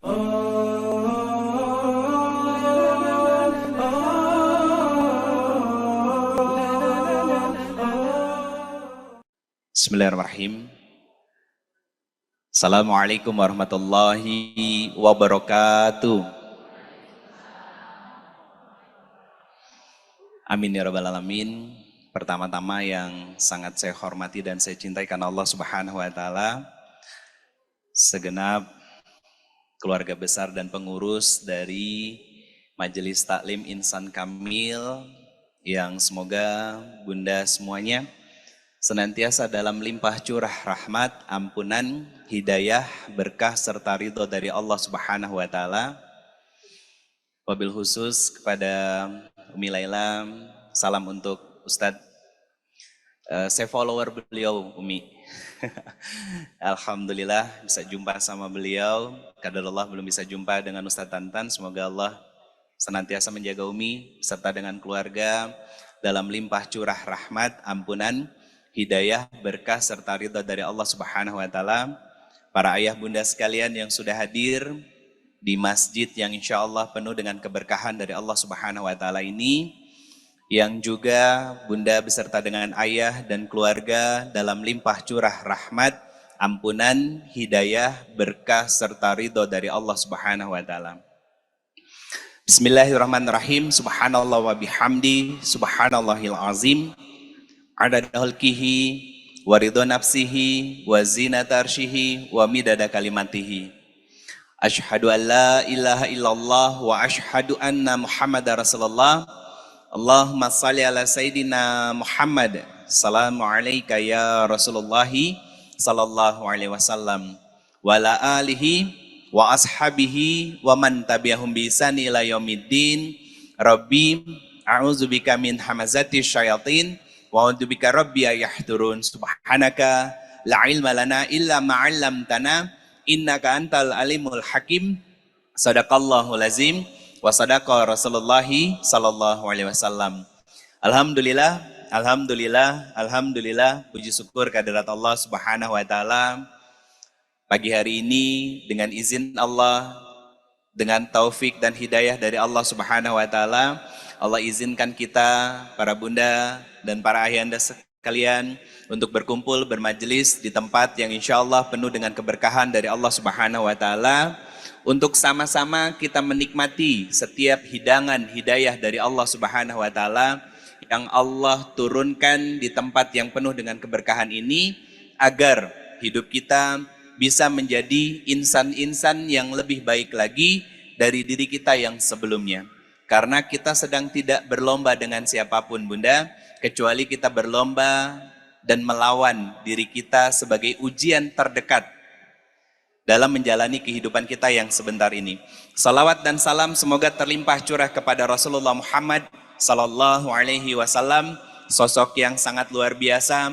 Bismillahirrahmanirrahim. Assalamualaikum warahmatullahi wabarakatuh. Amin ya rabbal alamin. Pertama-tama yang sangat saya hormati dan saya cintai karena Allah Subhanahu wa taala, segenap keluarga besar dan pengurus dari Majelis Taklim Insan Kamil yang semoga Bunda semuanya senantiasa dalam limpah curah rahmat, ampunan, hidayah, berkah serta ridho dari Allah Subhanahu wa taala. Wabil khusus kepada Umi Laila, salam untuk Ustadz. Saya follower beliau, Umi. Alhamdulillah bisa jumpa sama beliau. Qadarullah belum bisa jumpa dengan Ustadz Tantan. Semoga Allah senantiasa menjaga Umi serta dengan keluarga dalam limpah curah rahmat, ampunan, hidayah, berkah serta ridha dari Allah Subhanahu wa taala. Para ayah bunda sekalian yang sudah hadir di masjid yang insya Allah penuh dengan keberkahan dari Allah Subhanahu wa taala ini, yang juga bunda beserta dengan ayah dan keluarga dalam limpah curah rahmat, ampunan, hidayah, berkah serta ridho dari Allah Subhanahu wa taala. Bismillahirrahmanirrahim. Subhanallah wa bihamdi, subhanallahil azim, adada khalqihi wa ridho nafsihi wa zinata arshihi wa midada kalimatihi. Asyhadu an la ilaha illallah wa asyhadu anna Muhammadar Rasulullah. Allahumma salli ala Sayyidina Muhammad. Assalamu alayka ya Rasulullah sallallahu alaihi wasallam wa ala alihi wa ashabihi wa man tabi'ahum bi ihsan ila yaumiddin. Rabbi a'udzubika min hamazati syayatin wa a'udzubika rabbi ayahdurun. Subhanaka la ilma lana illa ma 'allamtana innaka antal alimul hakim. Sadaqallahul azim wa sadaqa Rasulullahi sallallahu alaihi wasallam. Alhamdulillah, alhamdulillah, alhamdulillah, puji syukur kehadirat Allah Subhanahu wa taala. Pagi hari ini dengan izin Allah, dengan taufik dan hidayah dari Allah Subhanahu wa taala, Allah izinkan kita para bunda dan para ayahanda sekalian untuk berkumpul bermajelis di tempat yang insya Allah penuh dengan keberkahan dari Allah Subhanahu wa taala, untuk sama-sama kita menikmati setiap hidangan hidayah dari Allah Subhanahu wa taala yang Allah turunkan di tempat yang penuh dengan keberkahan ini, agar hidup kita bisa menjadi insan-insan yang lebih baik lagi dari diri kita yang sebelumnya. Karena kita sedang tidak berlomba dengan siapapun bunda, kecuali kita berlomba dan melawan diri kita sebagai ujian terdekat dalam menjalani kehidupan kita yang sebentar ini. Salawat dan salam semoga terlimpah curah kepada Rasulullah Muhammad sallallahu alaihi wasallam, sosok yang sangat luar biasa,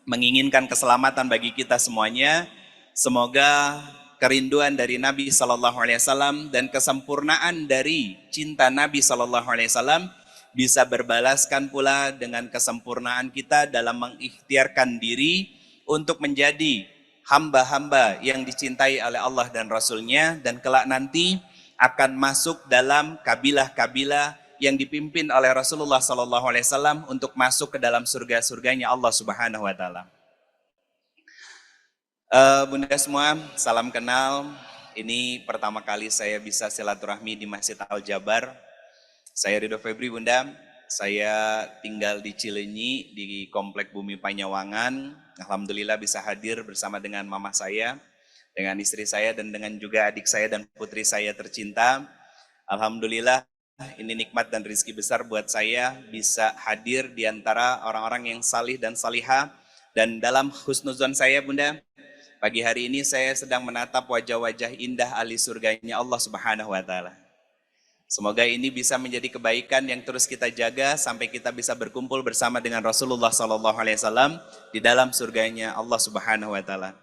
menginginkan keselamatan bagi kita semuanya. Semoga kerinduan dari Nabi sallallahu alaihi wasallam dan kesempurnaan dari cinta Nabi sallallahu alaihi wasallam bisa berbalaskan pula dengan kesempurnaan kita dalam mengikhtiarkan diri untuk menjadi hamba-hamba yang dicintai oleh Allah dan Rasul-Nya, dan kelak nanti akan masuk dalam kabilah-kabilah yang dipimpin oleh Rasulullah SAW untuk masuk ke dalam surga-surganya Allah Subhanahu wa taala. Bunda semua, salam kenal. Ini pertama kali saya bisa silaturahmi di Masjid Al-Jabar. Saya Ridho Febri bunda, saya tinggal di Cileunyi di Komplek Bumi Panyawangan. Alhamdulillah bisa hadir bersama dengan mama saya, dengan istri saya dan dengan juga adik saya dan putri saya tercinta. Alhamdulillah ini nikmat dan rezeki besar buat saya bisa hadir di antara orang-orang yang salih dan salihah. Dan dalam husnuzon saya bunda, pagi hari ini saya sedang menatap wajah-wajah indah ahli surganya Allah Subhanahu wa taala. Semoga ini bisa menjadi kebaikan yang terus kita jaga sampai kita bisa berkumpul bersama dengan Rasulullah SAW di dalam surganya Allah Subhanahu wa taala.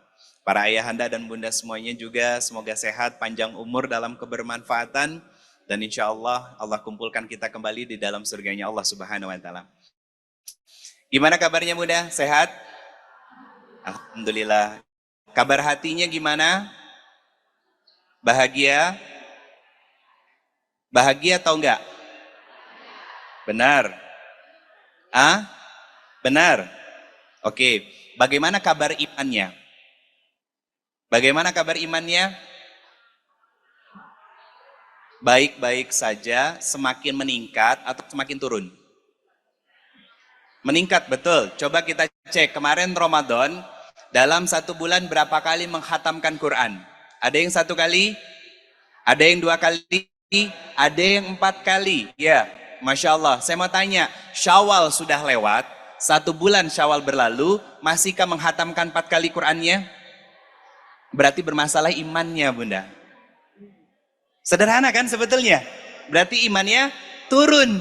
Para ayahanda dan bunda semuanya juga semoga sehat, panjang umur dalam kebermanfaatan, dan insya Allah Allah kumpulkan kita kembali di dalam surganya Allah Subhanahu wa taala. Gimana kabarnya bunda? Sehat? Alhamdulillah. Kabar hatinya gimana? Bahagia? Bahagia atau enggak? Benar. Ah? Benar. Oke. Bagaimana kabar imannya? Bagaimana kabar imannya? Baik-baik saja, semakin meningkat atau semakin turun? Meningkat, betul. Coba kita cek, kemarin Ramadan, dalam 1 bulan berapa kali menghatamkan Quran? Ada yang 1 kali? Ada yang 2 kali? Ada yang 4 kali? Ya, Masya Allah. Saya mau tanya, Syawal sudah lewat, 1 bulan Syawal berlalu, masihkah menghatamkan 4 kali Qurannya? Berarti bermasalah imannya, Bunda. Sederhana kan sebetulnya? Berarti imannya turun.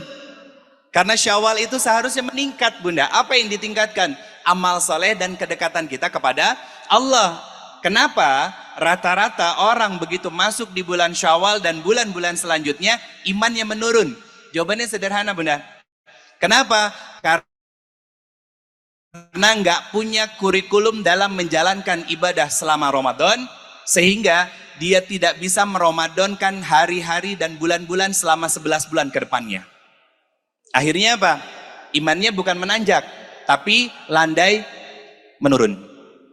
Karena Syawal itu seharusnya meningkat, Bunda. Apa yang ditingkatkan? Amal soleh dan kedekatan kita kepada Allah. Kenapa? Rata-rata orang begitu masuk di bulan Syawal dan bulan-bulan selanjutnya, imannya menurun. Jawabannya sederhana, Bunda. Kenapa? Karena nggak punya kurikulum dalam menjalankan ibadah selama Ramadan, sehingga dia tidak bisa meramadankan hari-hari dan bulan-bulan selama 11 bulan ke depannya. Akhirnya apa? Imannya bukan menanjak, tapi landai menurun.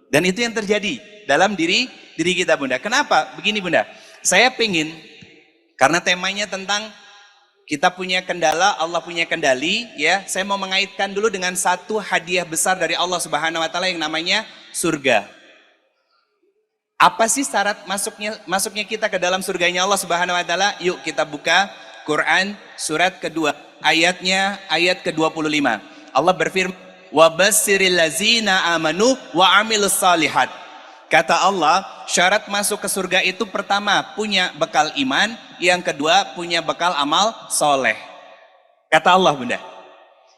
Dan itu yang terjadi dalam diri kita, Bunda. Kenapa? Begini, Bunda. Saya pengen, karena temanya tentang kita punya kendala, Allah punya kendali, ya. Saya mau mengaitkan dulu dengan satu hadiah besar dari Allah Subhanahu wa taala yang namanya surga. Apa sih syarat masuknya kita ke dalam surganya Allah Subhanahu wa taala? Yuk kita buka Quran surat kedua, ayatnya ayat ke-25. Allah berfirman, "Wa basyiril ladzina amanu wa amilus shalihat." Kata Allah, syarat masuk ke surga itu pertama punya bekal iman, yang kedua punya bekal amal soleh. Kata Allah, Bunda.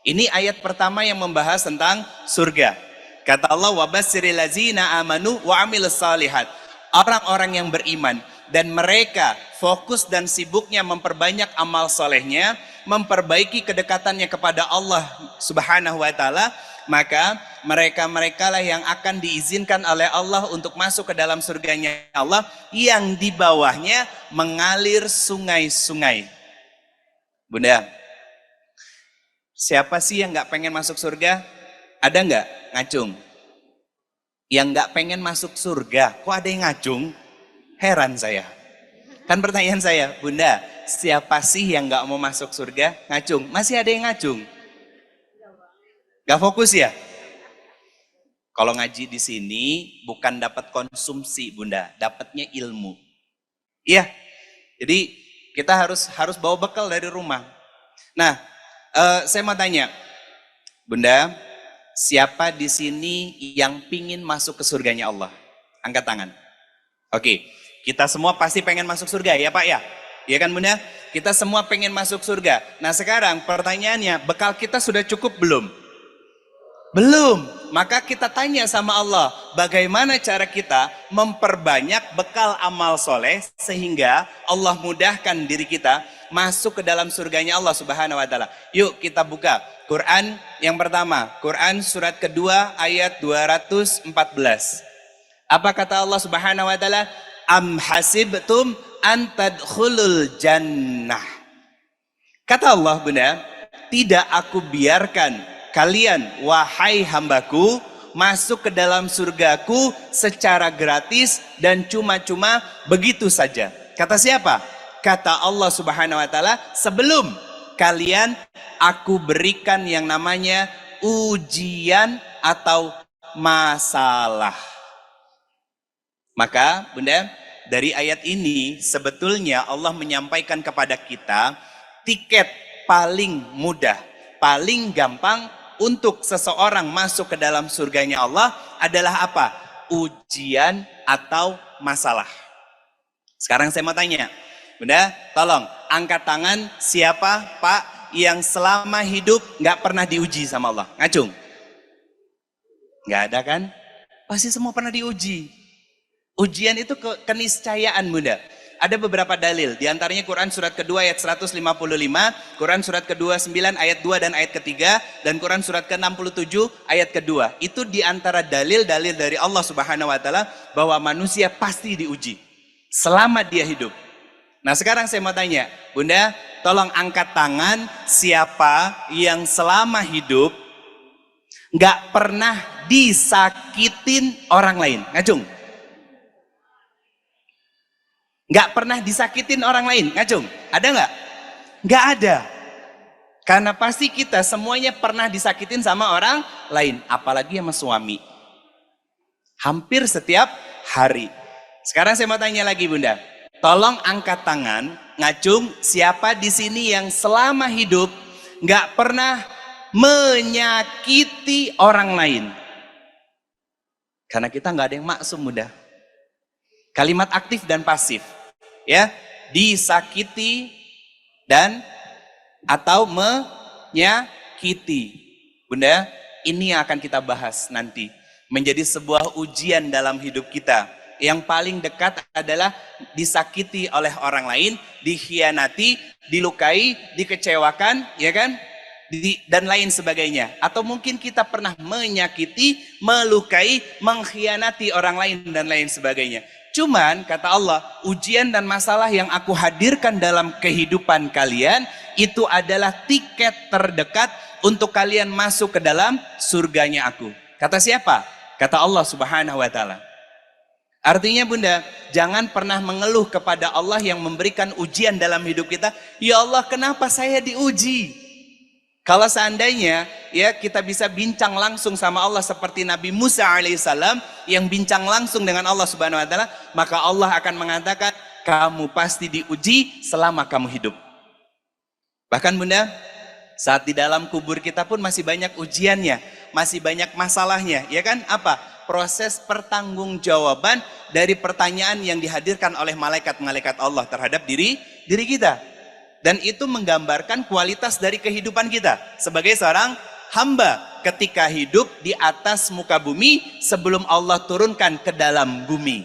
Ini ayat pertama yang membahas tentang surga. Kata Allah, wa basyiril ladzina amanu wa amilus shalihat. Orang-orang yang beriman dan mereka fokus dan sibuknya memperbanyak amal solehnya, memperbaiki kedekatannya kepada Allah Subhanahu wa taala, maka mereka-mereka lah yang akan diizinkan oleh Allah untuk masuk ke dalam surganya Allah, yang di bawahnya mengalir sungai-sungai. Bunda, siapa sih yang nggak pengen masuk surga? Ada nggak ngacung? Yang nggak pengen masuk surga, kok ada yang ngacung? Heran saya. Kan pertanyaan saya, Bunda, siapa sih yang nggak mau masuk surga? Ngacung, masih ada yang ngacung? Gak fokus ya? Kalau ngaji di sini bukan dapat konsumsi, Bunda, dapatnya ilmu. Iya. Jadi kita harus bawa bekal dari rumah. Nah, saya mau tanya, Bunda, siapa di sini yang pingin masuk ke surganya Allah? Angkat tangan. Oke, kita semua pasti pengen masuk surga ya Pak ya? Iya kan Bunda? Kita semua pengen masuk surga. Nah sekarang pertanyaannya, bekal kita sudah cukup belum? Belum. Maka kita tanya sama Allah, bagaimana cara kita memperbanyak bekal amal soleh sehingga Allah mudahkan diri kita masuk ke dalam surganya Allah Subhanahu wa taala. Yuk kita buka Quran yang pertama, Quran surat kedua ayat 214. Apa kata Allah Subhanahu wa taala? Am hasibtum an tadkhulul jannah. Kata Allah, Bunda, tidak aku biarkan kalian, wahai hambaku, masuk ke dalam surgaku secara gratis dan cuma-cuma begitu saja. Kata siapa? Kata Allah Subhanahu wa taala, sebelum kalian aku berikan yang namanya ujian atau masalah. Maka Bunda, dari ayat ini sebetulnya Allah menyampaikan kepada kita tiket paling mudah, paling gampang untuk seseorang masuk ke dalam surganya Allah adalah apa? Ujian atau masalah. Sekarang saya mau tanya, Bunda, tolong angkat tangan siapa Pak yang selama hidup nggak pernah diuji sama Allah? Ngacung? Nggak ada kan? Pasti semua pernah diuji. Ujian itu keniscayaan, Bunda. Ada beberapa dalil, diantaranya Quran surat kedua ayat 155, Quran surat kedua 9 ayat 2 dan ayat ketiga, dan Quran surat ke-67 ayat kedua. Itu diantara dalil-dalil dari Allah Subhanahu wa taala bahwa manusia pasti diuji. selama dia hidup. Nah sekarang saya mau tanya, Bunda, tolong angkat tangan siapa yang selama hidup nggak pernah disakitin orang lain. Ngacung. Nggak pernah disakitin orang lain. Ngacung. Ada nggak? Nggak ada. Karena pasti kita semuanya pernah disakitin sama orang lain. Apalagi sama suami. Hampir setiap hari. Sekarang saya mau tanya lagi Bunda. Tolong angkat tangan, ngacung, siapa di sini yang selama hidup nggak pernah menyakiti orang lain? Karena kita nggak ada yang maksum Bunda. Kalimat aktif dan pasif, ya, disakiti dan atau menyakiti. Bunda, ini yang akan kita bahas nanti. Menjadi sebuah ujian dalam hidup kita. Yang paling dekat adalah disakiti oleh orang lain, dikhianati, dilukai, dikecewakan, ya kan? Dan lain sebagainya. Atau mungkin kita pernah menyakiti, melukai, mengkhianati orang lain dan lain sebagainya. Cuman kata Allah, ujian dan masalah yang aku hadirkan dalam kehidupan kalian itu adalah tiket terdekat untuk kalian masuk ke dalam surganya aku. Kata siapa? Kata Allah Subhanahu wa taala. Artinya Bunda, jangan pernah mengeluh kepada Allah yang memberikan ujian dalam hidup kita. Ya Allah, kenapa saya diuji? Kalau seandainya ya kita bisa bincang langsung sama Allah seperti Nabi Musa alaihissalam yang bincang langsung dengan Allah Subhanahu wa taala, maka Allah akan mengatakan, kamu pasti diuji selama kamu hidup. Bahkan Bunda, saat di dalam kubur kita pun masih banyak ujiannya, masih banyak masalahnya, ya kan? Apa? Proses pertanggungjawaban dari pertanyaan yang dihadirkan oleh malaikat-malaikat Allah terhadap diri kita. Dan itu menggambarkan kualitas dari kehidupan kita sebagai seorang hamba ketika hidup di atas muka bumi sebelum Allah turunkan ke dalam bumi.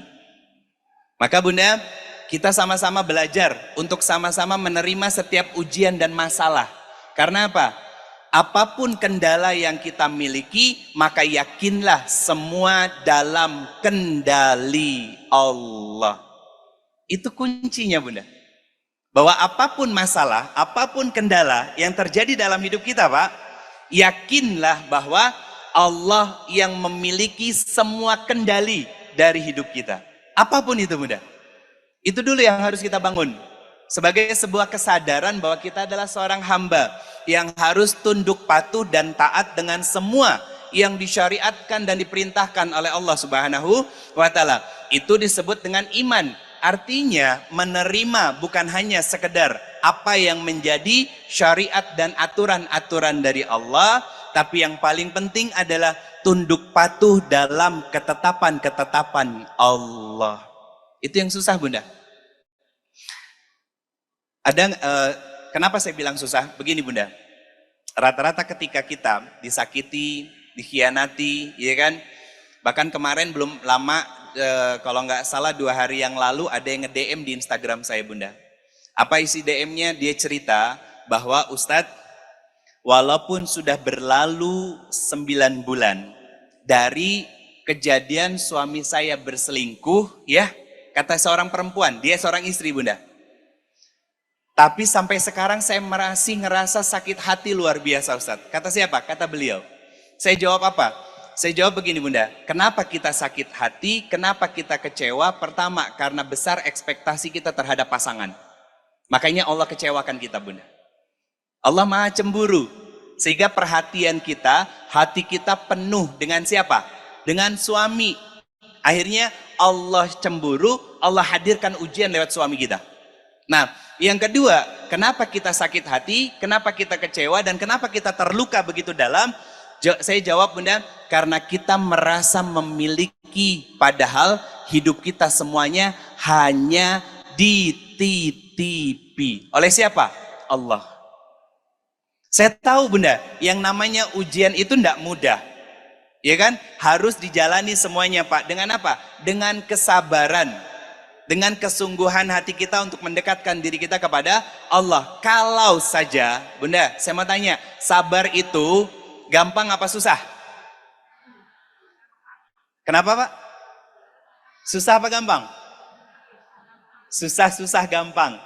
Maka Bunda, kita sama-sama belajar untuk sama-sama menerima setiap ujian dan masalah. Karena apa? Apapun kendala yang kita miliki, maka yakinlah semua dalam kendali Allah. Itu kuncinya Bunda. Bahwa apapun masalah, apapun kendala yang terjadi dalam hidup kita Pak, yakinlah bahwa Allah yang memiliki semua kendali dari hidup kita. Apapun itu Bunda. Itu dulu yang harus kita bangun. Sebagai sebuah kesadaran bahwa kita adalah seorang hamba yang harus tunduk patuh dan taat dengan semua yang disyariatkan dan diperintahkan oleh Allah Subhanahu wa taala. Itu disebut dengan iman. Artinya menerima bukan hanya sekedar apa yang menjadi syariat dan aturan-aturan dari Allah, tapi yang paling penting adalah tunduk patuh dalam ketetapan-ketetapan Allah. Itu yang susah Bunda. Kenapa saya bilang susah? Begini Bunda, rata-rata ketika kita disakiti, dikhianati, ya kan? Bahkan kemarin belum lama, kalau nggak salah 2 hari yang lalu ada yang nge-DM di Instagram saya Bunda. Apa isi DM-nya? Dia cerita bahwa Ustadz, walaupun sudah berlalu 9 bulan dari kejadian suami saya berselingkuh, ya, kata seorang perempuan, dia seorang istri Bunda. Tapi sampai sekarang saya masih ngerasa sakit hati luar biasa Ustadz. Kata siapa? Kata beliau. Saya jawab apa? Saya jawab begini Bunda. Kenapa kita sakit hati? Kenapa kita kecewa? Pertama, karena besar ekspektasi kita terhadap pasangan. Makanya Allah kecewakan kita Bunda. Allah maha cemburu. Sehingga perhatian kita, hati kita penuh dengan siapa? Dengan suami. Akhirnya Allah cemburu, Allah hadirkan ujian lewat suami kita. Nah, yang kedua, kenapa kita sakit hati, kenapa kita kecewa, dan kenapa kita terluka begitu dalam? Saya jawab Bunda, karena kita merasa memiliki, padahal hidup kita semuanya hanya dititipi. Oleh siapa? Allah. Saya tahu Bunda, yang namanya ujian itu tidak mudah. Ya kan? Harus dijalani semuanya Pak. Dengan apa? Dengan kesabaran. Dengan kesungguhan hati kita untuk mendekatkan diri kita kepada Allah. Kalau saja, Bunda, saya mau tanya, sabar itu gampang apa susah? Kenapa Pak? Susah apa gampang? Susah-susah gampang.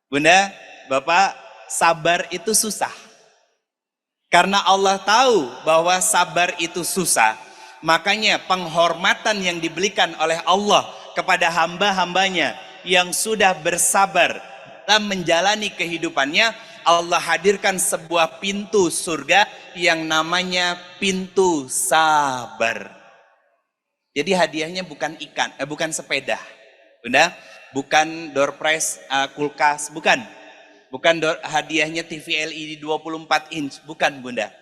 Bunda, Bapak, sabar itu susah. Karena Allah tahu bahwa sabar itu susah, makanya penghormatan yang diberikan oleh Allah kepada hamba-hambanya yang sudah bersabar dalam menjalani kehidupannya, Allah hadirkan sebuah pintu surga yang namanya pintu sabar. Jadi hadiahnya bukan bukan sepeda, Bunda, bukan door prize kulkas, bukan. Bukan hadiahnya TV LED 24 inch, bukan Bunda.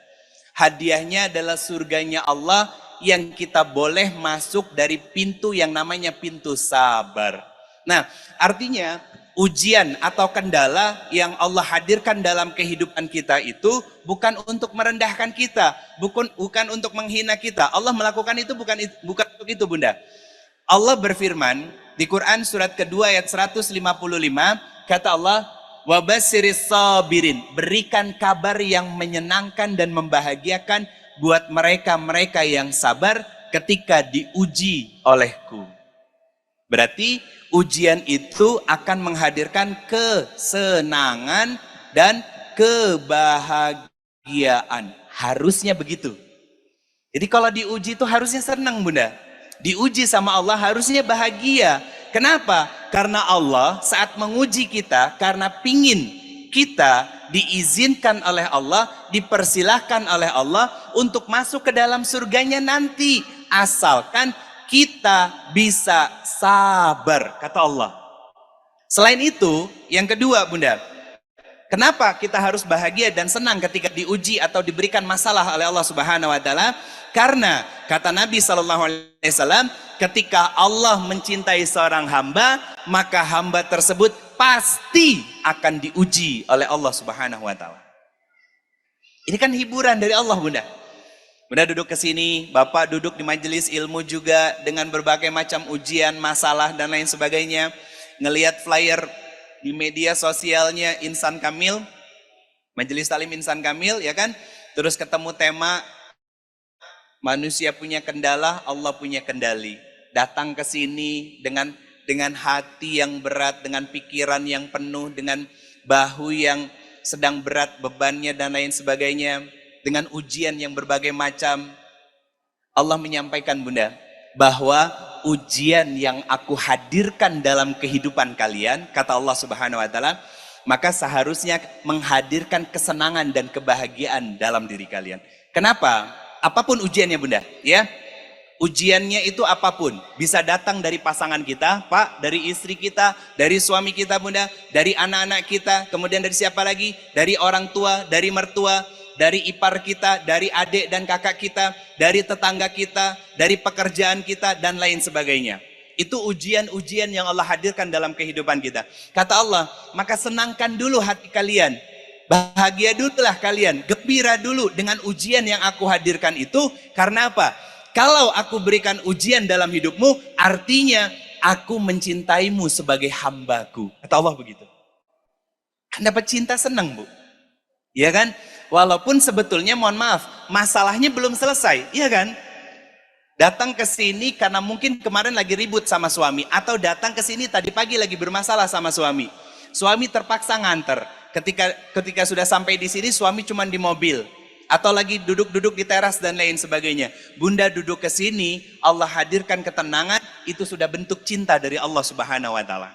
Hadiahnya adalah surganya Allah yang kita boleh masuk dari pintu yang namanya pintu sabar. Nah, artinya ujian atau kendala yang Allah hadirkan dalam kehidupan kita itu bukan untuk merendahkan kita, bukan untuk menghina kita. Allah melakukan itu bukan untuk itu, Bunda. Allah berfirman di Quran surat kedua ayat 155, kata Allah, wabasyiris sabirin, berikan kabar yang menyenangkan dan membahagiakan buat mereka-mereka yang sabar ketika diuji olehku. Berarti ujian itu akan menghadirkan kesenangan dan kebahagiaan. Harusnya begitu. Jadi kalau diuji itu harusnya senang, Bunda. Diuji sama Allah harusnya bahagia. Kenapa? Karena Allah saat menguji kita, karena pingin kita diizinkan oleh Allah, dipersilahkan oleh Allah untuk masuk ke dalam surganya nanti. Asalkan kita bisa sabar, kata Allah. Selain itu, yang kedua Bunda, kenapa kita harus bahagia dan senang ketika diuji atau diberikan masalah oleh Allah Subhanahu wa taala? Karena kata Nabi SAW, ketika Allah mencintai seorang hamba, maka hamba tersebut pasti akan diuji oleh Allah Subhanahu wa taala. Ini kan hiburan dari Allah, Bunda. Bunda duduk ke sini, Bapak duduk di majelis ilmu juga dengan berbagai macam ujian, masalah dan lain sebagainya. Ngelihat flyer di media sosialnya Insan Kamil, Majelis Talim Insan Kamil, ya kan? Terus ketemu tema manusia punya kendala, Allah punya kendali. Datang ke sini dengan hati yang berat, dengan pikiran yang penuh, dengan bahu yang sedang berat bebannya dan lain sebagainya, dengan ujian yang berbagai macam. Allah menyampaikan, Bunda, bahwa ujian yang aku hadirkan dalam kehidupan kalian, kata Allah Subhanahu wa taala, maka seharusnya menghadirkan kesenangan dan kebahagiaan dalam diri kalian. Kenapa? Apapun ujiannya, Bunda, ya. Ujiannya itu apapun, bisa datang dari pasangan kita, Pak, dari istri kita, dari suami kita, Bunda, dari anak-anak kita, kemudian dari siapa lagi? Dari orang tua, dari mertua, dari ipar kita, dari adik dan kakak kita, dari tetangga kita, dari pekerjaan kita, dan lain sebagainya. Itu ujian-ujian yang Allah hadirkan dalam kehidupan kita. Kata Allah, maka senangkan dulu hati kalian. Bahagia dululah kalian, gembira dulu dengan ujian yang aku hadirkan itu. Karena apa? Kalau aku berikan ujian dalam hidupmu, artinya aku mencintaimu sebagai hambaku. Kata Allah begitu. Kan dapat cinta, senang, Bu. Iya kan? Walaupun sebetulnya, mohon maaf, masalahnya belum selesai. Iya kan? Datang ke sini karena mungkin kemarin lagi ribut sama suami, atau datang ke sini tadi pagi lagi bermasalah sama suami. Suami terpaksa nganter. Ketika sudah sampai di sini, suami cuma di mobil atau lagi duduk-duduk di teras dan lain sebagainya. Bunda duduk ke sini, Allah hadirkan ketenangan, itu sudah bentuk cinta dari Allah Subhanahu wa taala.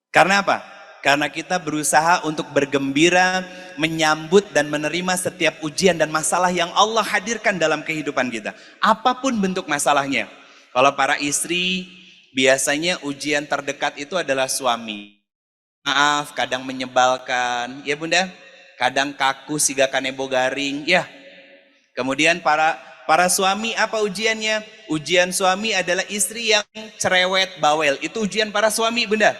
Karena apa? Karena kita berusaha untuk bergembira, menyambut dan menerima setiap ujian dan masalah yang Allah hadirkan dalam kehidupan kita. Apapun bentuk masalahnya. Kalau para istri, biasanya ujian terdekat itu adalah suami. Maaf, kadang menyebalkan, ya Bunda. Kadang kaku siga kanebo garing, ya. Kemudian para suami, apa ujiannya? Ujian suami adalah istri yang cerewet, bawel. Itu ujian para suami, Bunda.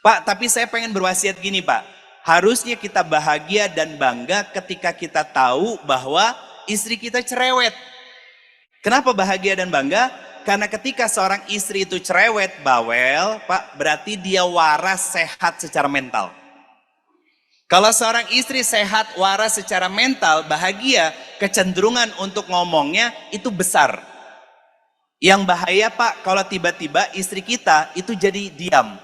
Pak, tapi saya pengen berwasiat gini, Pak. Harusnya kita bahagia dan bangga ketika kita tahu bahwa istri kita cerewet. Kenapa bahagia dan bangga? Karena ketika seorang istri itu cerewet, bawel, Pak, berarti dia waras, sehat secara mental. Kalau seorang istri sehat, waras secara mental, bahagia, kecenderungan untuk ngomongnya itu besar. Yang bahaya Pak, kalau tiba-tiba istri kita itu jadi diam.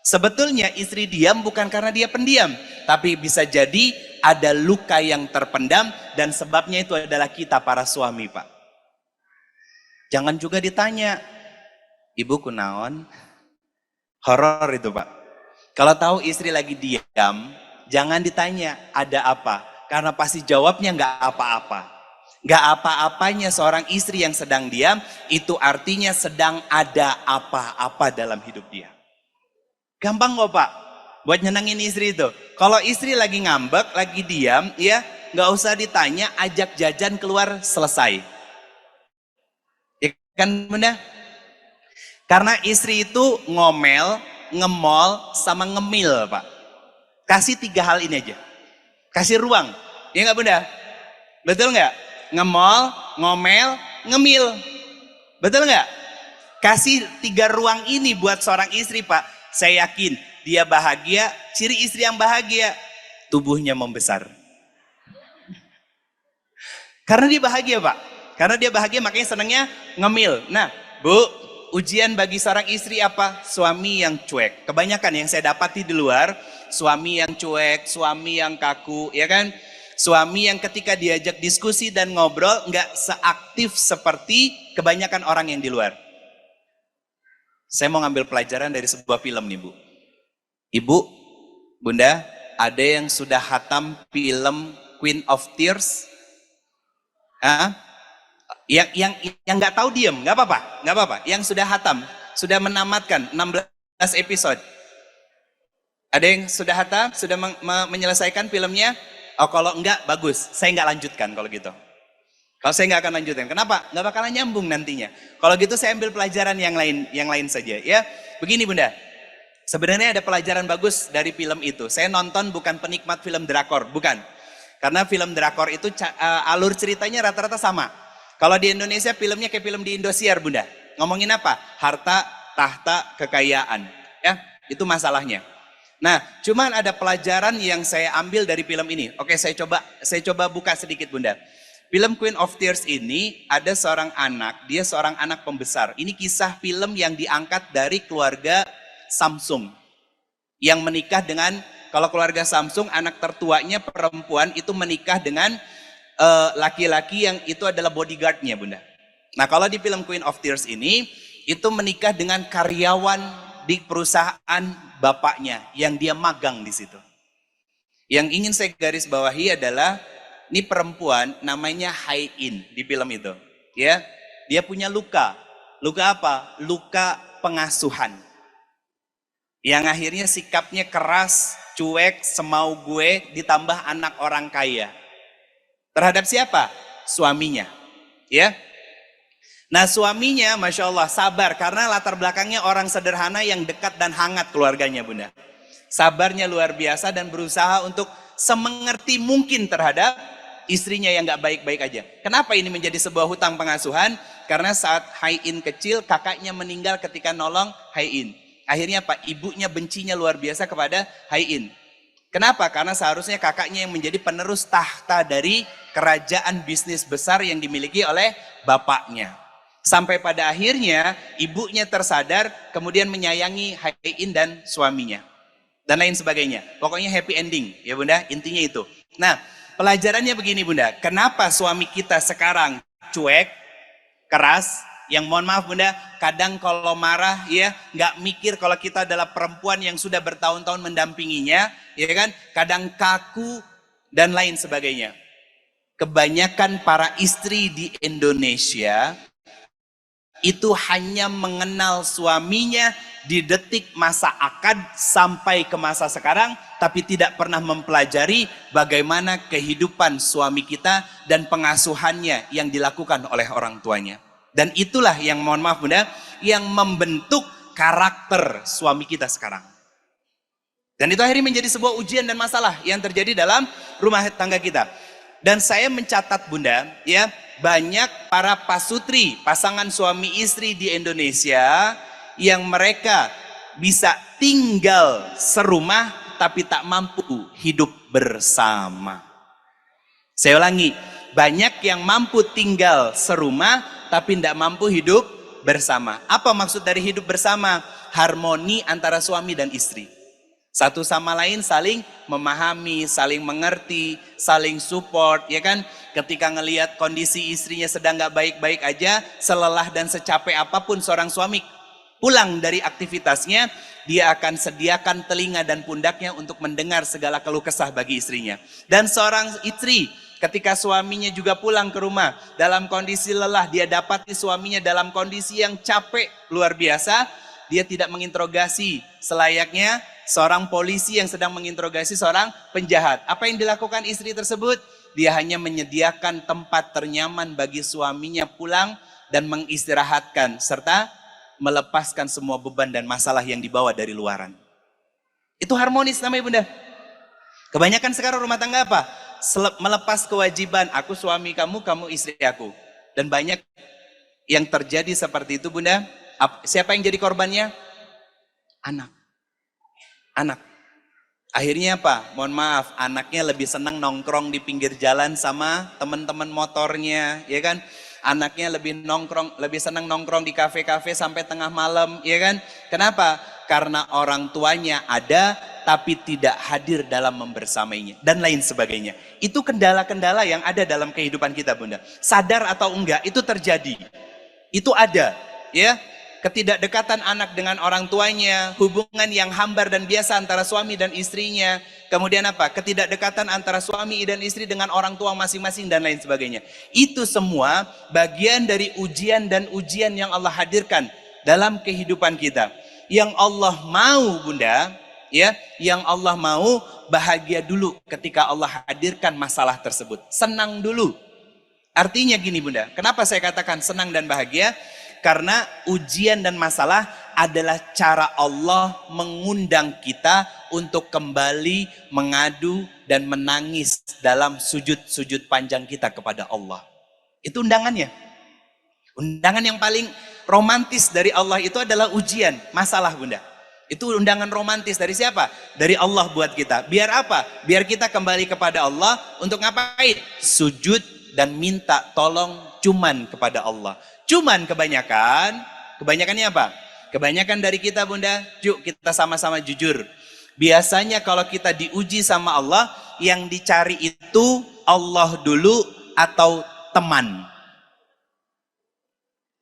Sebetulnya istri diam bukan karena dia pendiam, tapi bisa jadi ada luka yang terpendam dan sebabnya itu adalah kita para suami Pak. Jangan juga ditanya, ibu kunaon? Horor itu Pak. Kalau tahu istri lagi diam, jangan ditanya ada apa, karena pasti jawabnya nggak apa-apa. Nggak apa-apanya seorang istri yang sedang diam, itu artinya sedang ada apa-apa dalam hidup dia. Gampang kok Pak, buat nyenangin istri itu. Kalau istri lagi ngambek, lagi diam, ya nggak usah ditanya, ajak jajan keluar, selesai. Ya kan Bunda? Karena istri itu ngomel, ngemol, sama ngemil Pak. Kasih 3 hal ini aja. Kasih ruang, ya nggak Bunda? Betul nggak? Ngemol, ngomel, ngemil. Betul nggak? Kasih 3 ruang ini buat seorang istri Pak. Saya yakin dia bahagia. Ciri istri yang bahagia, tubuhnya membesar. Karena dia bahagia Pak. Karena dia bahagia makanya senangnya ngemil. Nah Bu, ujian bagi seorang istri apa? Suami yang cuek. Kebanyakan yang saya dapati di luar, suami yang cuek, suami yang kaku, ya kan? Suami yang ketika diajak diskusi dan ngobrol nggak seaktif seperti kebanyakan orang yang di luar. Saya mau ngambil pelajaran dari sebuah film nih Bu. Ibu, Bunda, ada yang sudah hatam film Queen of Tears? Yang nggak tahu diem, nggak apa-apa. Yang sudah hatam, sudah menamatkan 16 episode. Ada yang sudah hatam, sudah menyelesaikan filmnya? Oh kalau enggak, bagus. Saya nggak lanjutkan kalau gitu. Kalau saya nggak akan lanjutkan. Kenapa? Nggak bakalan nyambung nantinya. Kalau gitu saya ambil pelajaran yang lain saja. Ya, begini Bunda. Sebenarnya ada pelajaran bagus dari film itu. Saya nonton bukan penikmat film drakor, bukan. Karena film drakor itu alur ceritanya rata-rata sama. Kalau di Indonesia filmnya kayak film di Indosiar Bunda. Ngomongin apa? Harta, tahta, kekayaan. Ya, itu masalahnya. Nah, cuman ada pelajaran yang saya ambil dari film ini. Oke, saya coba buka sedikit Bunda. Film Queen of Tears ini ada seorang anak, dia seorang anak pembesar. Ini kisah film yang diangkat dari keluarga Samsung. Yang menikah dengan, kalau keluarga Samsung anak tertuanya perempuan itu menikah dengan laki-laki yang itu adalah bodyguardnya Bunda. Nah, kalau di film Queen of Tears ini, itu menikah dengan karyawan di perusahaan bapaknya yang dia magang di situ. Yang ingin saya garis bawahi adalah ini perempuan namanya Hai-in di film itu. Ya, dia punya luka. Luka apa? Luka pengasuhan. Yang akhirnya sikapnya keras, cuek, semau gue, ditambah anak orang kaya. Terhadap siapa? Suaminya. Ya. Nah suaminya Masya Allah sabar karena latar belakangnya orang sederhana yang dekat dan hangat keluarganya Bunda. Sabarnya luar biasa dan berusaha untuk semengerti mungkin terhadap istrinya yang gak baik-baik aja. Kenapa ini menjadi sebuah hutang pengasuhan? Karena saat Hai-in kecil kakaknya meninggal ketika nolong Hai-in. Akhirnya Pak, ibunya bencinya luar biasa kepada Hai-in. Kenapa? Karena seharusnya kakaknya yang menjadi penerus tahta dari kerajaan bisnis besar yang dimiliki oleh bapaknya. Sampai pada akhirnya ibunya tersadar kemudian menyayangi Hai-in dan suaminya. Dan lain sebagainya. Pokoknya happy ending ya Bunda, intinya itu. Nah pelajarannya begini Bunda, kenapa suami kita sekarang cuek, keras, yang mohon maaf Bunda, kadang kalau marah ya nggak mikir kalau kita adalah perempuan yang sudah bertahun-tahun mendampinginya, ya kan? Kadang kaku dan lain sebagainya. Kebanyakan para istri di Indonesia itu hanya mengenal suaminya di detik masa akad sampai ke masa sekarang, tapi tidak pernah mempelajari bagaimana kehidupan suami kita dan pengasuhannya yang dilakukan oleh orang tuanya. Dan itulah yang mohon maaf Bunda, yang membentuk karakter suami kita sekarang. Dan itu akhirnya menjadi sebuah ujian dan masalah yang terjadi dalam rumah tangga kita. Dan saya mencatat Bunda, ya, banyak para pasutri, pasangan suami istri di Indonesia yang mereka bisa tinggal serumah tapi tak mampu hidup bersama. Saya ulangi, banyak yang mampu tinggal serumah tapi tidak mampu hidup bersama. Apa maksud dari hidup bersama? Harmoni antara suami dan istri. Satu sama lain saling memahami, saling mengerti, saling support, ya kan? Ketika ngelihat kondisi istrinya sedang nggak baik-baik aja, selelah dan secapek apapun seorang suami pulang dari aktivitasnya, dia akan sediakan telinga dan pundaknya untuk mendengar segala keluh kesah bagi istrinya. Dan seorang istri, ketika suaminya juga pulang ke rumah dalam kondisi lelah, dia dapati suaminya dalam kondisi yang capek luar biasa, dia tidak menginterogasi selayaknya seorang polisi yang sedang menginterogasi seorang penjahat. Apa yang dilakukan istri tersebut? Dia hanya menyediakan tempat ternyaman bagi suaminya pulang dan mengistirahatkan, serta melepaskan semua beban dan masalah yang dibawa dari luaran. Itu harmonis namanya bunda. Kebanyakan sekarang rumah tangga apa? Melepas kewajiban, aku suami kamu, kamu istri aku. Dan banyak yang terjadi seperti itu bunda. Siapa yang jadi korbannya? Anak. Akhirnya apa? Mohon maaf, anaknya lebih senang nongkrong di pinggir jalan sama teman-teman motornya, ya kan? Anaknya lebih senang nongkrong di kafe-kafe sampai tengah malam, ya kan? Kenapa? Karena orang tuanya ada tapi tidak hadir dalam membersamainya dan lain sebagainya. Itu kendala-kendala yang ada dalam kehidupan kita bunda. Sadar atau enggak, itu terjadi. Itu ada, ya. Ketidakdekatan anak dengan orang tuanya, hubungan yang hambar dan biasa antara suami dan istrinya. Kemudian apa? Ketidakdekatan antara suami dan istri dengan orang tua masing-masing dan lain sebagainya. Itu semua bagian dari ujian dan ujian yang Allah hadirkan dalam kehidupan kita. Yang Allah mau bunda, ya, yang Allah mau bahagia dulu ketika Allah hadirkan masalah tersebut. Senang dulu. Artinya gini bunda, kenapa saya katakan senang dan bahagia? Karena ujian dan masalah adalah cara Allah mengundang kita untuk kembali mengadu dan menangis dalam sujud-sujud panjang kita kepada Allah. Itu undangannya. Undangan yang paling romantis dari Allah itu adalah ujian, masalah bunda. Itu undangan romantis dari siapa? Dari Allah buat kita. Biar apa? Biar kita kembali kepada Allah untuk ngapain? Sujud dan minta tolong cuman kepada Allah. Cuman kebanyakannya apa? Kebanyakan dari kita bunda, yuk kita sama-sama jujur. Biasanya kalau kita diuji sama Allah, yang dicari itu Allah dulu atau teman.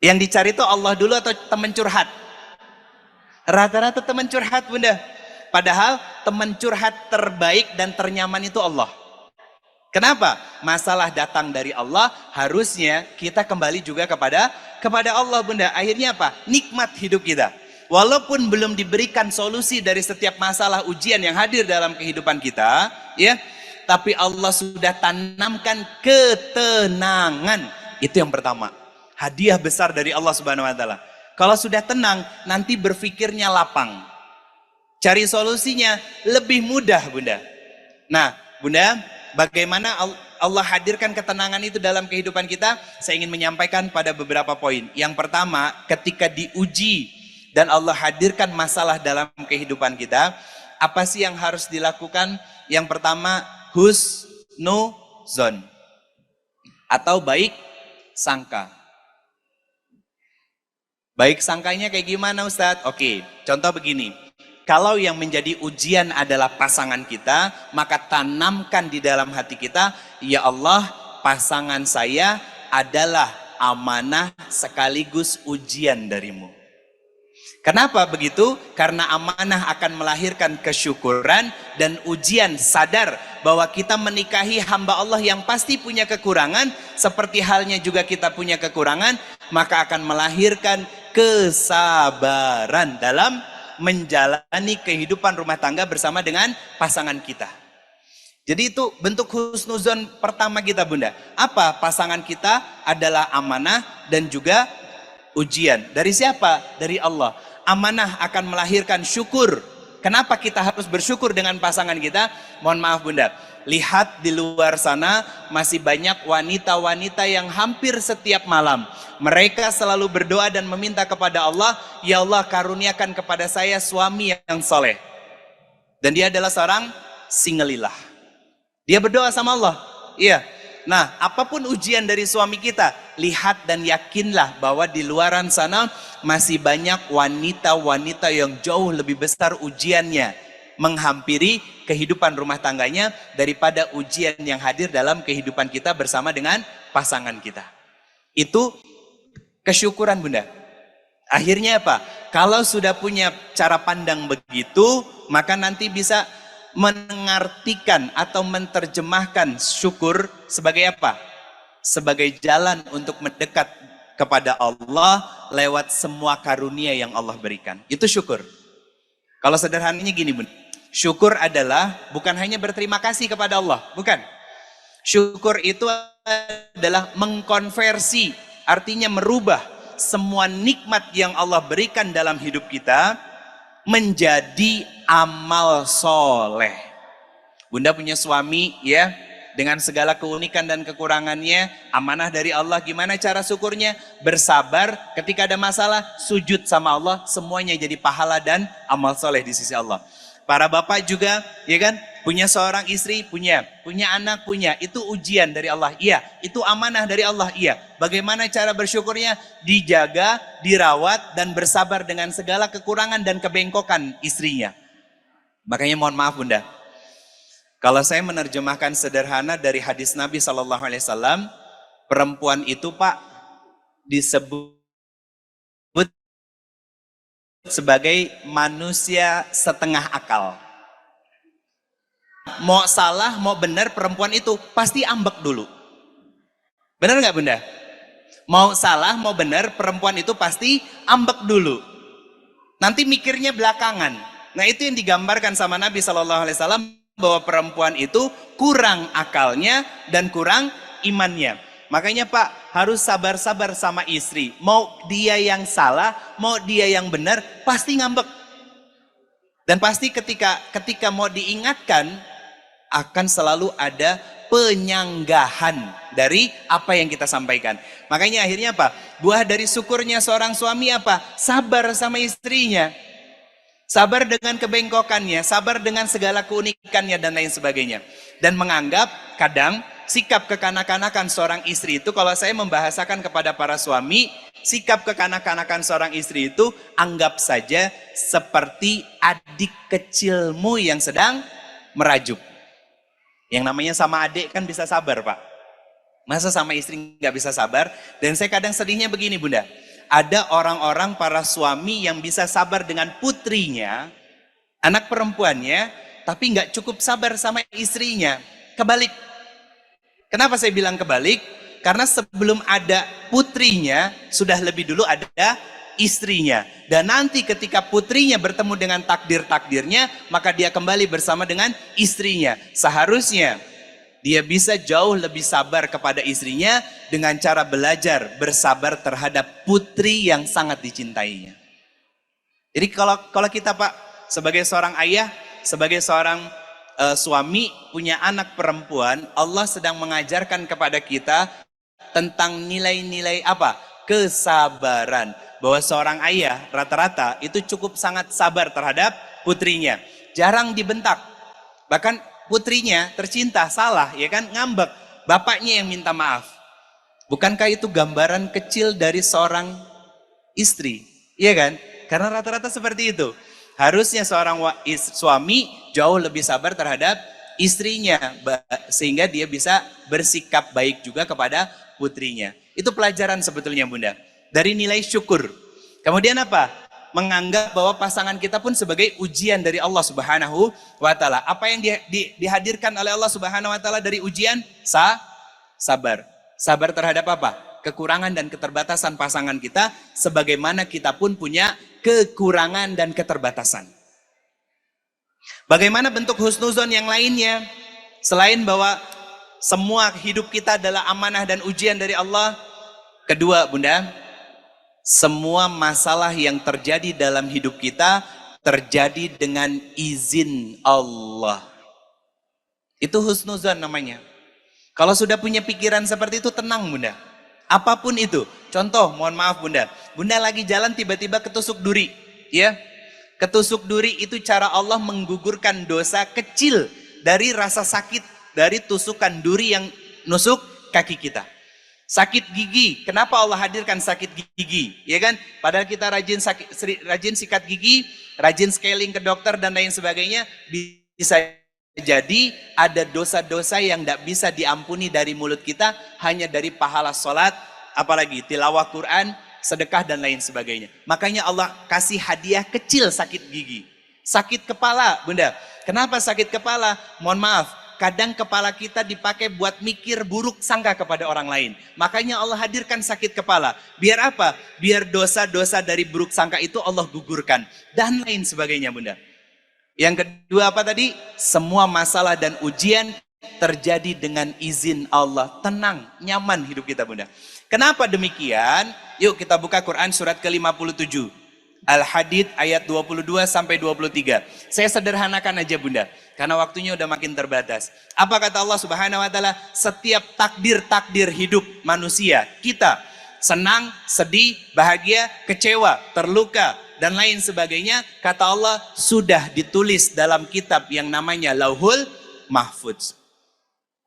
Yang dicari itu Allah dulu atau teman curhat. Rata-rata teman curhat bunda. Padahal teman curhat terbaik dan ternyaman itu Allah. Kenapa? Masalah datang dari Allah, harusnya kita kembali juga kepada Allah bunda. Akhirnya apa? Nikmat hidup kita. Walaupun belum diberikan solusi dari setiap masalah ujian yang hadir dalam kehidupan kita, ya, tapi Allah sudah tanamkan ketenangan. Itu yang pertama. Hadiah besar dari Allah Subhanahu wa taala. Kalau sudah tenang, nanti berpikirnya lapang. Cari solusinya lebih mudah bunda. Nah, bunda, bagaimana Allah hadirkan ketenangan itu dalam kehidupan kita? Saya ingin menyampaikan pada beberapa poin. Yang pertama, ketika diuji dan Allah hadirkan masalah dalam kehidupan kita, apa sih yang harus dilakukan? Yang pertama, husnuzon atau baik sangka. Baik sangkanya kayak gimana Ustadz? Oke, contoh begini. Kalau yang menjadi ujian adalah pasangan kita, maka tanamkan di dalam hati kita, ya Allah, pasangan saya adalah amanah sekaligus ujian darimu. Kenapa begitu? Karena amanah akan melahirkan kesyukuran dan ujian sadar bahwa kita menikahi hamba Allah yang pasti punya kekurangan, seperti halnya juga kita punya kekurangan, maka akan melahirkan kesabaran dalam menjalani kehidupan rumah tangga bersama dengan pasangan kita. Jadi itu bentuk husnuzon pertama kita bunda. Apa? Pasangan kita adalah amanah dan juga ujian. Dari siapa? Dari Allah. Amanah akan melahirkan syukur. Kenapa kita harus bersyukur dengan pasangan kita? Mohon maaf bunda, lihat di luar sana masih banyak wanita-wanita yang hampir setiap malam mereka selalu berdoa dan meminta kepada Allah, ya Allah karuniakan kepada saya suami yang soleh. Dan dia adalah seorang singelillah. Dia berdoa sama Allah. Iya. Nah, apapun ujian dari suami kita, lihat dan yakinlah bahwa di luaran sana masih banyak wanita-wanita yang jauh lebih besar ujiannya menghampiri kehidupan rumah tangganya daripada ujian yang hadir dalam kehidupan kita bersama dengan pasangan kita. Itu kesyukuran, Bunda. Akhirnya apa? Kalau sudah punya cara pandang begitu, maka nanti bisa mengartikan atau menerjemahkan syukur sebagai apa? Sebagai jalan untuk mendekat kepada Allah lewat semua karunia yang Allah berikan. Itu syukur. Kalau sederhananya gini, Bunda. Syukur adalah bukan hanya berterima kasih kepada Allah, bukan. Syukur itu adalah mengkonversi, artinya merubah semua nikmat yang Allah berikan dalam hidup kita menjadi amal soleh. Bunda punya suami ya, dengan segala keunikan dan kekurangannya, amanah dari Allah. Gimana cara syukurnya? Bersabar ketika ada masalah, sujud sama Allah, semuanya jadi pahala dan amal soleh di sisi Allah. Para bapak juga, ya kan, punya seorang istri, punya anak, punya. Itu ujian dari Allah, iya. Itu amanah dari Allah, iya. Bagaimana cara bersyukurnya? Dijaga, dirawat, dan bersabar dengan segala kekurangan dan kebengkokan istrinya. Makanya mohon maaf, Bunda. Kalau saya menerjemahkan sederhana dari hadis Nabi SAW, perempuan itu, Pak, disebut sebagai manusia setengah akal. Mau salah, mau benar, perempuan itu pasti ambek dulu. Benar nggak, Bunda? Mau salah, mau benar, perempuan itu pasti ambek dulu. Nanti mikirnya belakangan. Nah, itu yang digambarkan sama Nabi SAW, bahwa perempuan itu kurang akalnya dan kurang imannya. Makanya Pak, harus sabar-sabar sama istri. Mau dia yang salah, mau dia yang benar, pasti ngambek. Dan pasti ketika mau diingatkan, akan selalu ada penyanggahan dari apa yang kita sampaikan. Makanya akhirnya apa? Buah dari syukurnya seorang suami apa? Sabar sama istrinya. Sabar dengan kebengkokannya, sabar dengan segala keunikannya dan lain sebagainya. Dan menganggap kadang sikap kekanak-kanakan seorang istri itu, kalau saya membahasakan kepada para suami, sikap kekanak-kanakan seorang istri itu anggap saja seperti adik kecilmu yang sedang merajuk. Yang namanya sama adik kan bisa sabar, Pak. Masa sama istri nggak bisa sabar? Dan saya kadang sedihnya begini, Bunda. Ada orang-orang para suami yang bisa sabar dengan putrinya, anak perempuannya, tapi nggak cukup sabar sama istrinya. Kebalik. Kenapa saya bilang kebalik? Karena sebelum ada putrinya, sudah lebih dulu ada istrinya. Dan nanti ketika putrinya bertemu dengan takdir-takdirnya, maka dia kembali bersama dengan istrinya. Seharusnya dia bisa jauh lebih sabar kepada istrinya dengan cara belajar bersabar terhadap putri yang sangat dicintainya. Jadi kalau kita, Pak, sebagai seorang ayah, sebagai seorang suami, punya anak perempuan, Allah sedang mengajarkan kepada kita tentang nilai-nilai apa? Kesabaran. Bahwa seorang ayah rata-rata itu cukup sangat sabar terhadap putrinya. Jarang dibentak. Bahkan putrinya tercinta salah, ya kan, ngambek. Bapaknya yang minta maaf. Bukankah itu gambaran kecil dari seorang istri? Iya kan? Karena rata-rata seperti itu. Harusnya seorang suami jauh lebih sabar terhadap istrinya, sehingga dia bisa bersikap baik juga kepada putrinya. Itu pelajaran sebetulnya, Bunda, dari nilai syukur. Kemudian apa? Menganggap bahwa pasangan kita pun sebagai ujian dari Allah Subhanahu wa Ta'ala. Apa yang dihadirkan oleh Allah Subhanahu wa Ta'ala dari ujian? Sabar. Sabar terhadap apa? Kekurangan dan keterbatasan pasangan kita, sebagaimana kita pun punya kekurangan dan keterbatasan. Bagaimana bentuk husnuzon yang lainnya? Selain bahwa semua hidup kita adalah amanah dan ujian dari Allah. Kedua, Bunda, semua masalah yang terjadi dalam hidup kita terjadi dengan izin Allah. Itu husnuzon namanya. Kalau sudah punya pikiran seperti itu, tenang, Bunda. Apapun itu. Contoh, mohon maaf, Bunda. Bunda lagi jalan tiba-tiba ketusuk duri, ya. Ketusuk duri itu cara Allah menggugurkan dosa kecil dari rasa sakit dari tusukan duri yang nusuk kaki kita. Sakit gigi, kenapa Allah hadirkan sakit gigi? Ya kan? Padahal kita rajin sikat gigi, rajin scaling ke dokter dan lain sebagainya, bisa jadi ada dosa-dosa yang tidak bisa diampuni dari mulut kita hanya dari pahala sholat, apalagi tilawah Quran, sedekah dan lain sebagainya. Makanya Allah kasih hadiah kecil sakit gigi. Sakit kepala, Bunda. Kenapa sakit kepala? Mohon maaf, kadang kepala kita dipakai buat mikir buruk sangka kepada orang lain. Makanya Allah hadirkan sakit kepala. Biar apa? Biar dosa-dosa dari buruk sangka itu Allah gugurkan. Dan lain sebagainya, Bunda. Yang kedua apa tadi? Semua masalah dan ujian terjadi dengan izin Allah. Tenang, nyaman hidup kita, Bunda. Kenapa demikian? Yuk kita buka Quran surat ke-57. Al-Hadid ayat 22 sampai 23. Saya sederhanakan aja, Bunda, karena waktunya udah makin terbatas. Apa kata Allah Subhanahu wa taala? Setiap takdir-takdir hidup manusia, kita senang, sedih, bahagia, kecewa, terluka dan lain sebagainya, kata Allah sudah ditulis dalam kitab yang namanya Lauhul Mahfudz.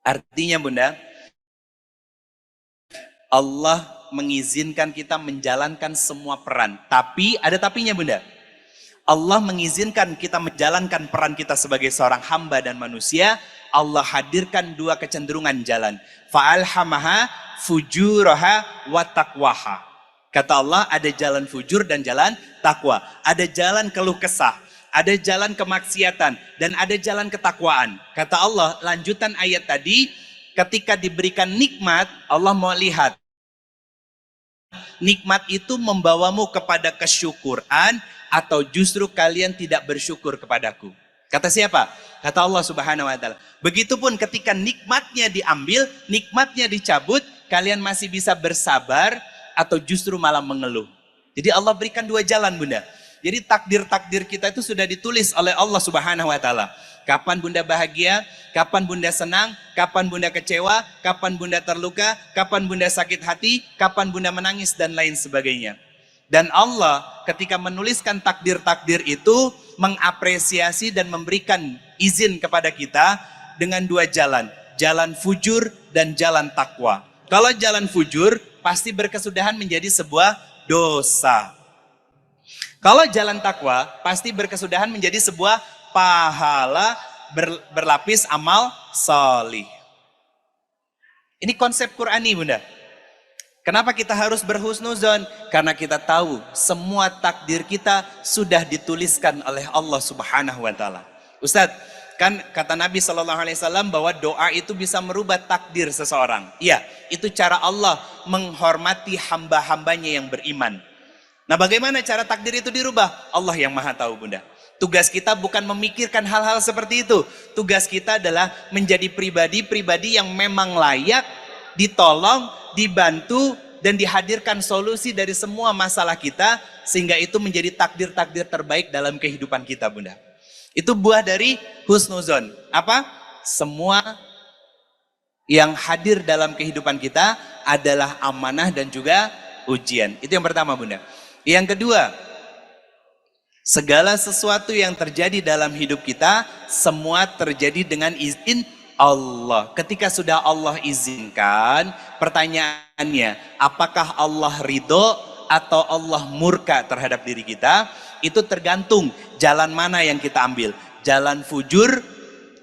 Artinya, Bunda, Allah mengizinkan kita menjalankan semua peran. Tapi, ada tapinya, Bunda. Allah mengizinkan kita menjalankan peran kita sebagai seorang hamba dan manusia. Allah hadirkan dua kecenderungan jalan. Fa'alhamaha fujuraha wa taqwaha. Kata Allah, ada jalan fujur dan jalan takwa. Ada jalan keluh kesah. Ada jalan kemaksiatan. Dan ada jalan ketakwaan. Kata Allah, lanjutan ayat tadi, ketika diberikan nikmat, Allah mau lihat. Nikmat itu membawamu kepada kesyukuran atau justru kalian tidak bersyukur kepadaku. Kata siapa? Kata Allah Subhanahu wa taala. Begitupun ketika nikmatnya diambil, nikmatnya dicabut, kalian masih bisa bersabar atau justru malah mengeluh. Jadi Allah berikan dua jalan, Bunda. Jadi takdir-takdir kita itu sudah ditulis oleh Allah Subhanahu wa taala. Kapan Bunda bahagia, kapan Bunda senang, kapan Bunda kecewa, kapan Bunda terluka, kapan Bunda sakit hati, kapan Bunda menangis dan lain sebagainya. Dan Allah ketika menuliskan takdir-takdir itu mengapresiasi dan memberikan izin kepada kita dengan dua jalan. Jalan fujur dan jalan takwa. Kalau jalan fujur pasti berkesudahan menjadi sebuah dosa. Kalau jalan takwa pasti berkesudahan menjadi sebuah pahala berlapis amal solih. Ini konsep Qur'ani, Bunda. Kenapa kita harus berhusnuzon? Karena kita tahu semua takdir kita sudah dituliskan oleh Allah Subhanahu wa taala. Ustadz, kan kata Nabi SAW bahwa doa itu bisa merubah takdir seseorang. Iya, itu cara Allah menghormati hamba-hambanya yang beriman. Nah, bagaimana cara takdir itu dirubah? Allah yang maha tahu, Bunda. Tugas kita bukan memikirkan hal-hal seperti itu. Tugas kita adalah menjadi pribadi-pribadi yang memang layak ditolong, dibantu, dan dihadirkan solusi dari semua masalah kita, sehingga itu menjadi takdir-takdir terbaik dalam kehidupan kita, Bunda. Itu buah dari husnuzon. Apa? Semua yang hadir dalam kehidupan kita adalah amanah dan juga ujian. Itu yang pertama, Bunda. Yang kedua, segala sesuatu yang terjadi dalam hidup kita, semua terjadi dengan izin Allah. Ketika sudah Allah izinkan, pertanyaannya, apakah Allah ridho atau Allah murka terhadap diri kita? Itu tergantung jalan mana yang kita ambil. Jalan fujur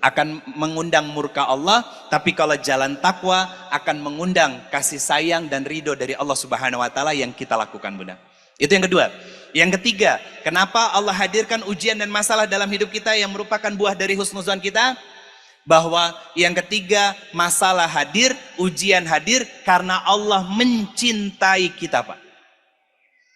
akan mengundang murka Allah, tapi kalau jalan takwa akan mengundang kasih sayang dan ridho dari Allah Subhanahu wa taala yang kita lakukan, Bunda. Itu yang kedua. Yang ketiga, kenapa Allah hadirkan ujian dan masalah dalam hidup kita yang merupakan buah dari husnuzon kita? Bahwa yang ketiga, masalah hadir, ujian hadir karena Allah mencintai kita, Pak.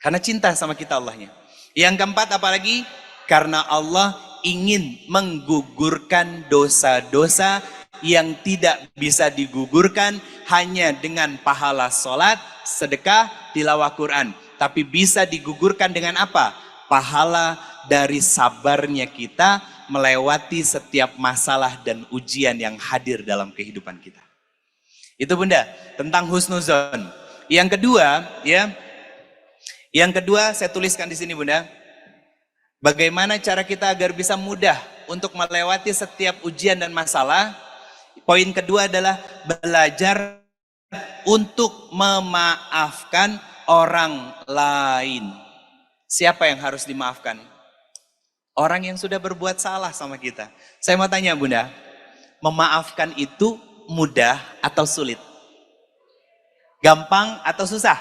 Karena cinta sama kita Allahnya. Yang keempat, apalagi? Karena Allah ingin menggugurkan dosa-dosa yang tidak bisa digugurkan hanya dengan pahala sholat, sedekah, tilawah Quran. Tapi bisa digugurkan dengan apa? Pahala dari sabarnya kita melewati setiap masalah dan ujian yang hadir dalam kehidupan kita. Itu, Bunda, tentang husnuzon. Yang kedua, ya. Yang kedua saya tuliskan di sini, Bunda. Bagaimana cara kita agar bisa mudah untuk melewati setiap ujian dan masalah? Poin kedua adalah belajar untuk memaafkan orang lain. Siapa yang harus dimaafkan? Orang yang sudah berbuat salah sama kita. Saya mau tanya Bunda, memaafkan itu mudah atau sulit? Gampang atau susah?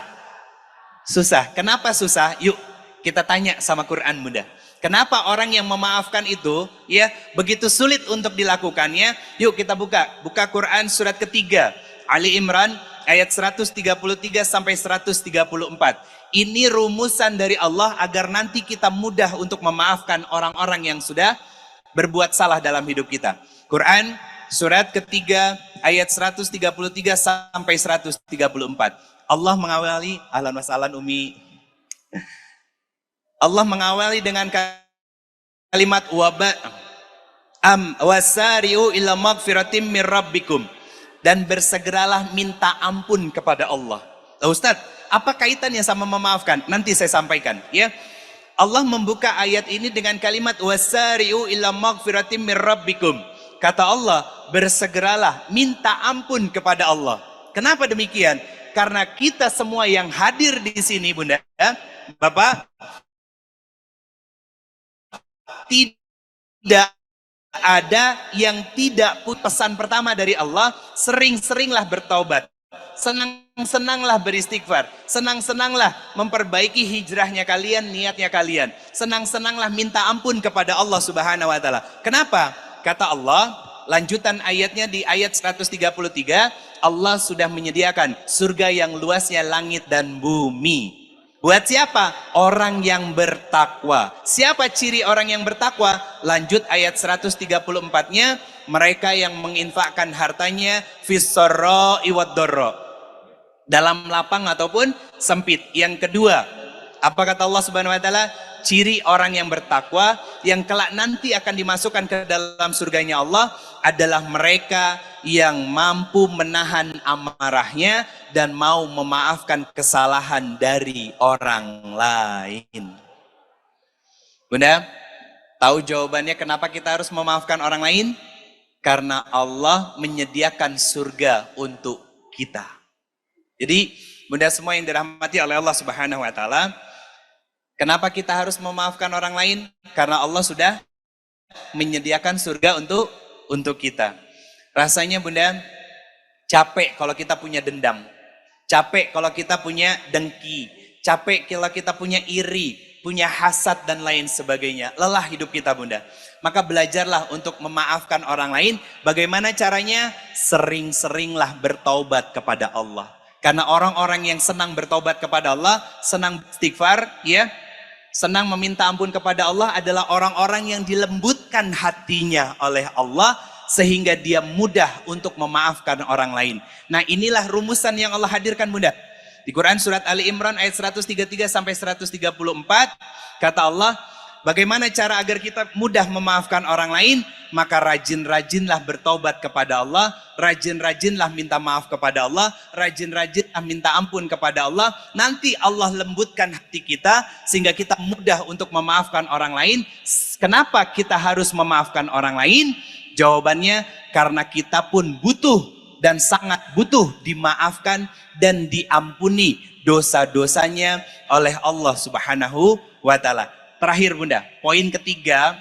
Susah. Kenapa susah? Yuk kita tanya sama Quran Bunda. Kenapa orang yang memaafkan itu ya begitu sulit untuk dilakukannya? Yuk kita buka Quran surat ketiga Ali Imran ayat 133 sampai 134. Ini rumusan dari Allah agar nanti kita mudah untuk memaafkan orang-orang yang sudah berbuat salah dalam hidup kita. Quran surat ketiga ayat 133 sampai 134. Allah mengawali, ahlan wa sahlan Umi. Allah mengawali dengan kalimat wasari'u ila magfiratim mir rabbikum, dan bersegeralah minta ampun kepada Allah. Ustaz, apa kaitannya sama memaafkan? Nanti saya sampaikan ya. Allah membuka ayat ini dengan kalimat wasari'u ila magfiratim mir rabbikum. Kata Allah, bersegeralah minta ampun kepada Allah. Kenapa demikian? Karena kita semua yang hadir di sini Bunda, ya, Bapak, tidak ada yang tidak pesan pertama dari Allah, sering-seringlah bertaubat, senang-senanglah beristighfar, senang-senanglah memperbaiki hijrahnya kalian, niatnya kalian, senang-senanglah minta ampun kepada Allah Subhanahu wa taala. Kenapa? Kata Allah, lanjutan ayatnya di ayat 133, Allah sudah menyediakan surga yang luasnya langit dan bumi. Buat siapa? Orang yang bertakwa. Siapa ciri orang yang bertakwa? Lanjut ayat 134-nya, mereka yang menginfakkan hartanya fis-sarra'i wad-dharra, dalam lapang ataupun sempit. Yang kedua, apa kata Allah Subhanahu wa taala? Ciri orang yang bertakwa yang kelak nanti akan dimasukkan ke dalam surganya Allah adalah mereka yang mampu menahan amarahnya dan mau memaafkan kesalahan dari orang lain. Bunda, tahu jawabannya kenapa kita harus memaafkan orang lain? Karena Allah menyediakan surga untuk kita. Jadi, Bunda semua yang dirahmati oleh Allah Subhanahu wa taala, kenapa kita harus memaafkan orang lain? Karena Allah sudah menyediakan surga untuk kita. Rasanya Bunda, capek kalau kita punya dendam, capek kalau kita punya dengki, capek kalau kita punya iri, punya hasad dan lain sebagainya. Lelah hidup kita Bunda. Maka belajarlah untuk memaafkan orang lain. Bagaimana caranya? Sering-seringlah bertaubat kepada Allah. Karena orang-orang yang senang bertaubat kepada Allah, senang istighfar, ya, senang meminta ampun kepada Allah adalah orang-orang yang dilembutkan hatinya oleh Allah, sehingga dia mudah untuk memaafkan orang lain. Nah, inilah rumusan yang Allah hadirkan Bunda. Di Quran surat Ali Imran ayat 133 sampai 134, kata Allah, bagaimana cara agar kita mudah memaafkan orang lain? Maka rajin-rajinlah bertobat kepada Allah, rajin-rajinlah minta maaf kepada Allah, rajin-rajinlah minta ampun kepada Allah. Nanti Allah lembutkan hati kita sehingga kita mudah untuk memaafkan orang lain. Kenapa kita harus memaafkan orang lain? Jawabannya karena kita pun butuh dan sangat butuh dimaafkan dan diampuni dosa-dosanya oleh Allah Subhanahu wa taala. Terakhir Bunda, poin ketiga,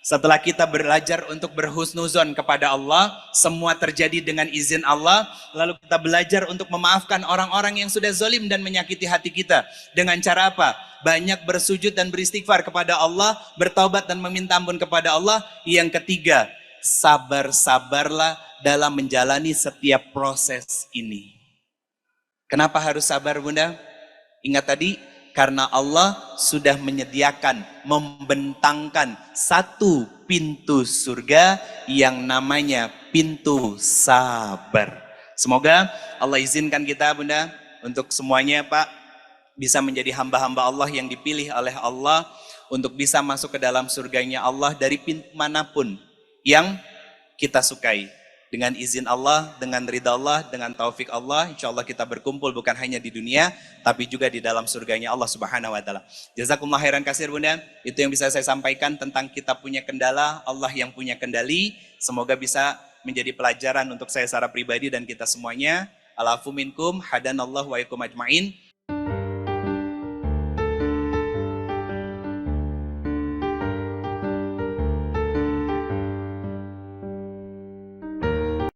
setelah kita belajar untuk berhusnuzon kepada Allah, semua terjadi dengan izin Allah, lalu kita belajar untuk memaafkan orang-orang yang sudah zalim dan menyakiti hati kita. Dengan cara apa? Banyak bersujud dan beristighfar kepada Allah, bertaubat dan meminta ampun kepada Allah. Yang ketiga, sabar-sabarlah dalam menjalani setiap proses ini. Kenapa harus sabar Bunda? Ingat tadi, karena Allah sudah menyediakan, membentangkan satu pintu surga yang namanya pintu sabar. Semoga Allah izinkan kita Bunda, untuk semuanya Pak, bisa menjadi hamba-hamba Allah yang dipilih oleh Allah untuk bisa masuk ke dalam surganya Allah dari pintu manapun yang kita sukai. Dengan izin Allah, dengan ridha Allah, dengan taufik Allah, insya Allah kita berkumpul bukan hanya di dunia, tapi juga di dalam surganya Allah Subhanahu wa taala. Jazakumullah khairan katsir Bunda. Itu yang bisa saya sampaikan tentang kita punya kendala, Allah yang punya kendali. Semoga bisa menjadi pelajaran untuk saya secara pribadi dan kita semuanya. Alafu minkum hadanallahu wa ikum ajmain.